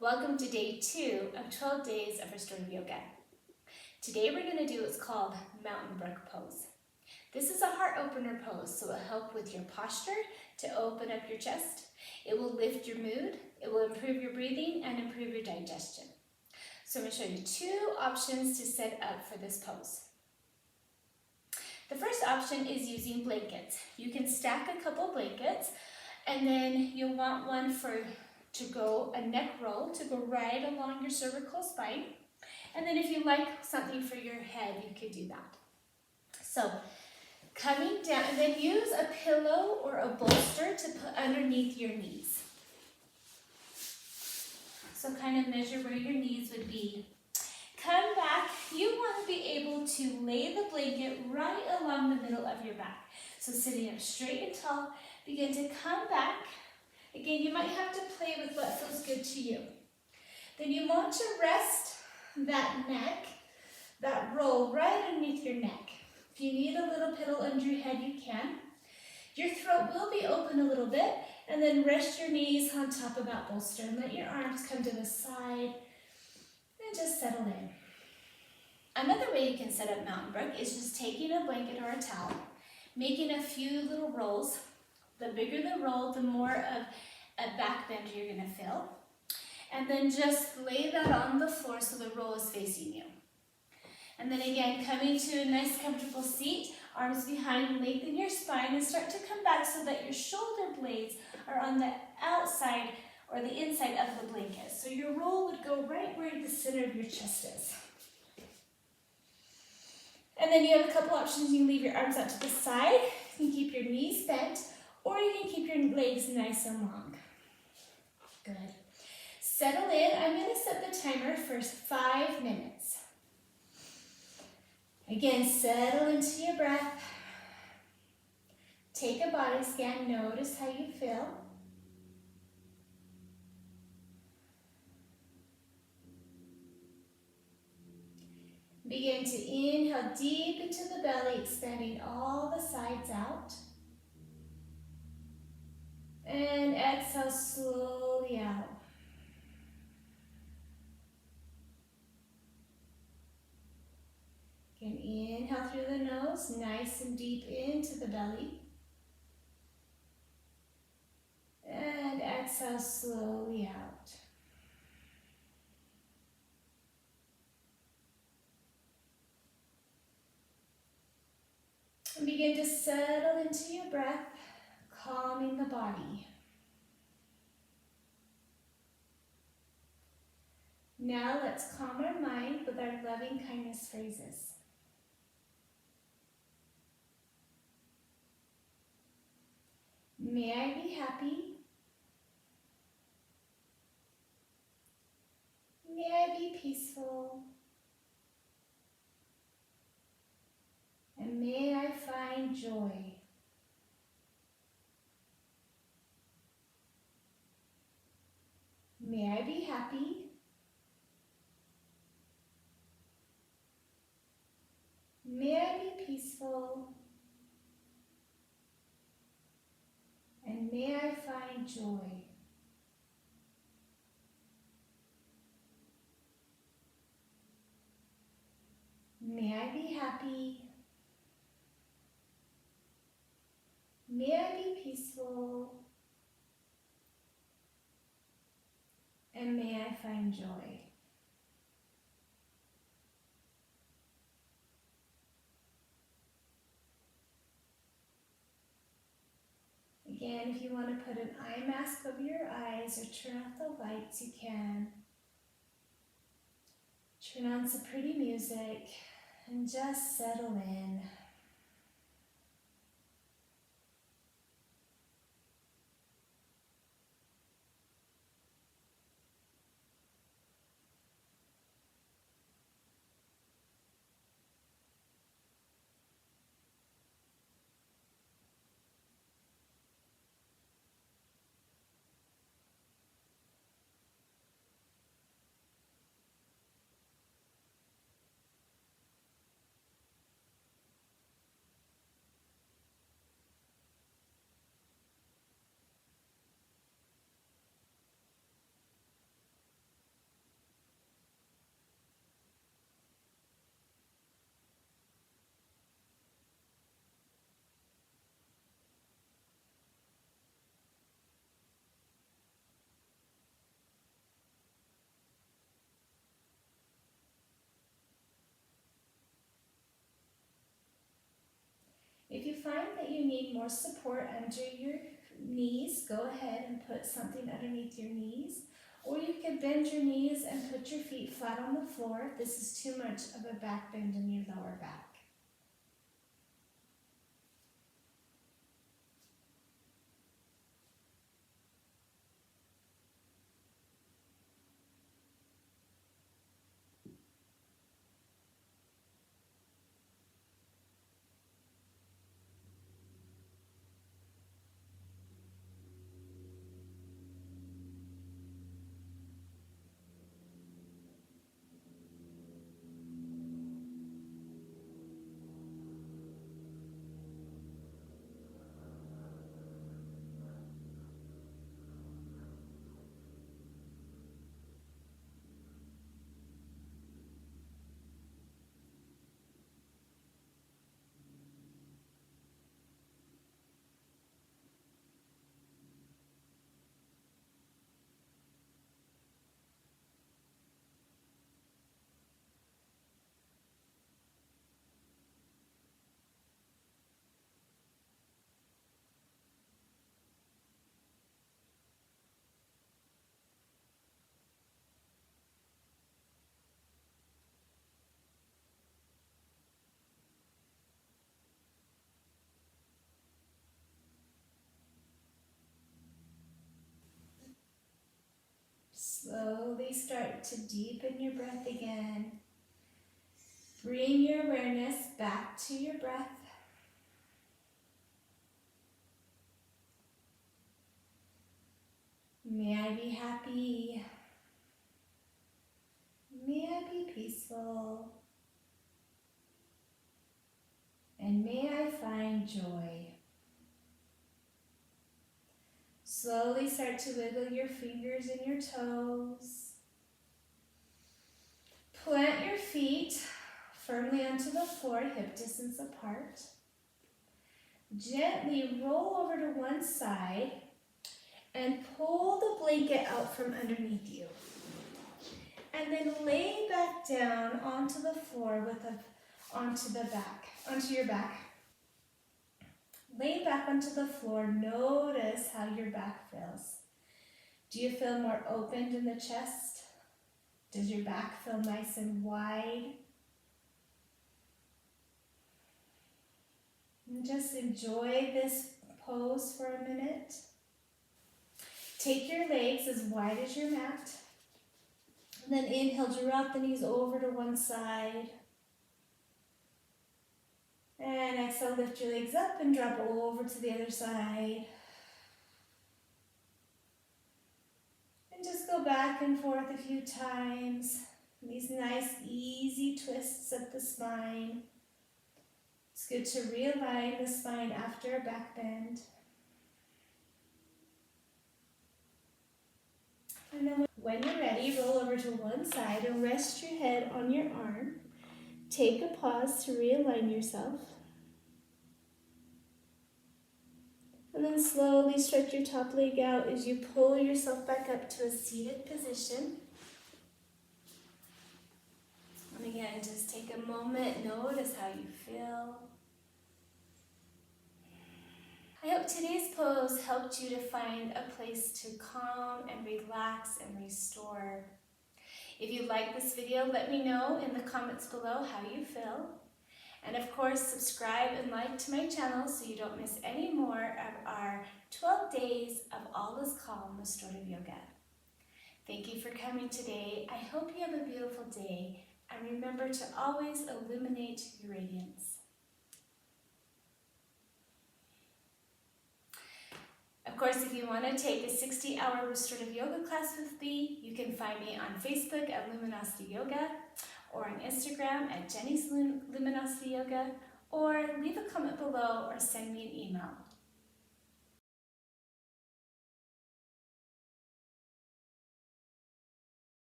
Welcome to day 2 of 12 days of restorative yoga. Today we're going to do what's called mountain brook pose. This is a heart opener pose, so it will help with your posture to open up your chest. It will lift your mood, it will improve your breathing, and improve your digestion. So I'm going to show you 2 options to set up for this pose. The first option is using blankets. You can stack a couple blankets, and then you'll want one to go a neck roll to go right along your cervical spine. And then if you like something for your head, you could do that. So coming down, and then use a pillow or a bolster to put underneath your knees. So kind of measure where your knees would be. Come back. You want to be able to lay the blanket right along the middle of your back. So sitting up straight and tall, begin to come back. Again, you might have to play with what feels good to you. Then you want to rest that neck, that roll right underneath your neck. If you need a little pillow under your head, you can. Your throat will be open a little bit, and then rest your knees on top of that bolster and let your arms come to the side and just settle in. Another way you can set up mountain brook is just taking a blanket or a towel, making a few little rolls. The bigger the roll, the more of a back bend you're going to feel. And then just lay that on the floor so the roll is facing you. And then again, coming to a nice comfortable seat, arms behind, lengthen your spine and start to come back so that your shoulder blades are on the outside or the inside of the blanket. So your roll would go right where the center of your chest is. And then you have a couple options. You can leave your arms out to the side. You can keep your knees bent, or you can keep your legs nice and long. Good. Settle in. I'm going to set the timer for 5 minutes. Again, settle into your breath. Take a body scan. Notice how you feel. Begin to inhale deep into the belly, expanding all the sides out. And exhale slowly out. Again, inhale through the nose, nice and deep into the belly. And exhale slowly out. And begin to settle into your breath, calming the body. Now let's calm our mind with our loving kindness phrases. May I be happy. May I be peaceful. And may I find joy. May I be happy. May I be peaceful. And may I find joy. May I be happy. May I be peaceful. And may I find joy. Again, if you want to put an eye mask over your eyes or turn off the lights, you can. Turn on some pretty music and just settle in. you need more support under your knees, go ahead and put something underneath your knees. Or you can bend your knees and put your feet flat on the floor if this is too much of a back bend in your lower back. Slowly start to deepen your breath again. Bring your awareness back to your breath. May I be happy. May I be peaceful. And may I find joy. Slowly start to wiggle your fingers and your toes. Plant your feet firmly onto the floor, hip distance apart. Gently roll over to one side and pull the blanket out from underneath you. And then lay back down onto the floor onto your back. Lay back onto the floor. Notice how your back feels. Do you feel more opened in the chest? Does your back feel nice and wide? And just enjoy this pose for a minute. Take your legs as wide as your mat. And then inhale, drop the knees over to one side. And exhale, lift your legs up and drop over to the other side. And just go back and forth a few times. These nice, easy twists of the spine. It's good to realign the spine after a back bend. And then when you're ready, roll over to one side and rest your head on your arm. Take a pause to realign yourself. And then slowly stretch your top leg out as you pull yourself back up to a seated position. And again, just take a moment, notice how you feel. I hope today's pose helped you to find a place to calm and relax and restore. If you like this video, let me know in the comments below how you feel. And of course, subscribe and like to my channel so you don't miss any more of our 12 days of All is Calm Restorative Yoga. Thank you for coming today. I hope you have a beautiful day. And remember to always illuminate your radiance. Of course, if you want to take a 60-hour restorative yoga class with me, you can find me on Facebook at Luminosity Yoga, or on Instagram at Jenny's Luminosity Yoga, or leave a comment below or send me an email.